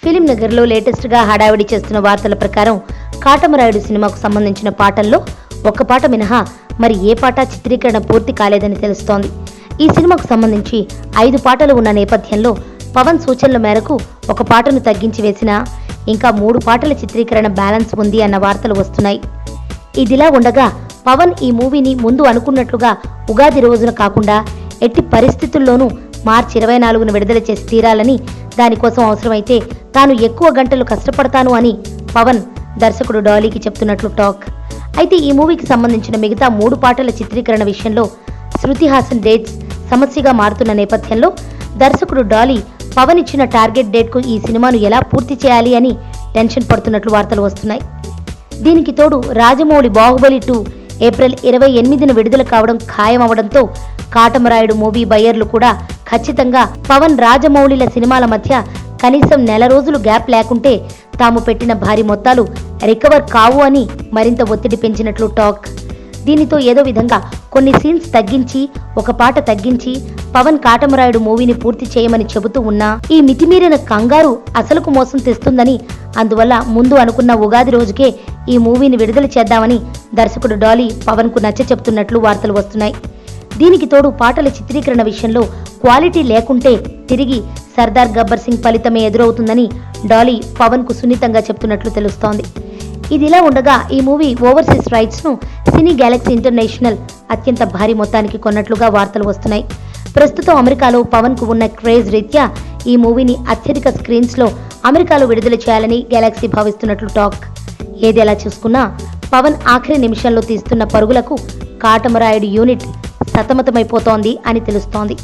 Film నగర్లో లేటెస్ట్గా హడావిడి చేస్తున్న వార్తల ప్రకారం కాటమరాయుడు సినిమాకు సంబంధించిన పాటల్లో ఒక్క పాట మినహా మరి ఏ పాట చిత్రీకరణ పూర్తి కాలేదని తెలుస్తోంది. ఈ సినిమాకు సంబంధించి 5 పాటలు ఉన్న నేపథ్యంలో పవన్ సూచనల మేరకు ఒక పాటను తగ్గించి వేసినా ఇంకా 3 పాటల చిత్రీకరణ బ్యాలెన్స్ ఉంది అన్న వార్తలు వస్తున్నాయి. ఇదిలా ఉండగా పవన్ ఈ మూవీని ముందు అనుకున్నట్లుగా ఉగాది రోజున కాకుండా ఎట్టి పరిస్థితుల్లోనూ మార్చి 24న విడుదల చేసి తీరాలని, దానికోసం అవసరమైతే తాను ఎక్కువ గంటలు కష్టపడతాను అని పవన్ దర్శకుడు డాలీకి చెప్తున్నట్లు టాక్. అయితే ఈ మూవీకి సంబంధించిన మిగతా 3 పాటల చిత్రీకరణ విషయంలో శృతి హాసన్ డేట్స్ సమస్యగా మారుతున్న నేపథ్యంలో దర్శకుడు డాలీ పవన్ ఇచ్చిన టార్గెట్ డేట్కు ఈ సినిమాను ఎలా పూర్తి చేయాలి అని టెన్షన్ పడుతున్నట్లు వార్తలు వస్తున్నాయి. దీనికి తోడు రాజమౌళి బాహుబలి 2 ఏప్రిల్ 28న విడుదల కావడం ఖాయమవడంతో కాటమరాయుడు మూవీ బయ్యర్లు కూడా ఖచ్చితంగా పవన్ రాజమౌళిల సినిమాల మధ్య కనీసం నెల రోజులు గ్యాప్ లేకుంటే తాము పెట్టిన భారీ మొత్తాలు రికవర్ కావు అని మరింత ఒత్తిడి పెంచినట్లు టాక్. దీనితో ఏదో విధంగా కొన్ని సీన్స్ తగ్గించి ఒక పాట తగ్గించి పవన్ కాటమరాయుడు మూవీని పూర్తి చేయమని చెబుతూ ఉన్నా ఈ మితిమీరిన కంగారు అసలుకు మోసం తెస్తుందని, అందువల్ల ముందు అనుకున్న ఉగాది రోజుకే ఈ మూవీని విడుదల చేద్దామని దర్శకుడు డాలీ పవన్ కు నచ్చ చెప్తున్నట్లు వార్తలు వస్తున్నాయి. దీనికి తోడు పాటల చిత్రీకరణ విషయంలో క్వాలిటీ లేకుంటే తిరిగి సర్దార్ గబ్బర్ సింగ్ ఫలితమే ఎదురవుతుందని డాలీ పవన్ కు సున్నితంగా చెప్తున్నట్లు తెలుస్తోంది. ఇదిలా ఉండగా ఈ మూవీ ఓవర్సీస్ రైట్స్ ను సినీ గ్యాలక్సీ ఇంటర్నేషనల్ అత్యంత భారీ మొత్తానికి కొన్నట్లుగా వార్తలు వస్తున్నాయి. ప్రస్తుతం అమెరికాలో పవన్ కు ఉన్న క్రేజ్ రీత్యా ఈ మూవీని అత్యధిక స్క్రీన్స్ లో అమెరికాలో విడుదల చేయాలని గ్యాలక్సీ భావిస్తున్నట్లు టాక్. ఏది ఎలా చూసుకున్నా పవన్ ఆఖరి నిమిషంలో తీస్తున్న పరుగులకు కాటమరాయుడు యూనిట్ సతమతమైపోతోంది అని తెలుస్తోంది.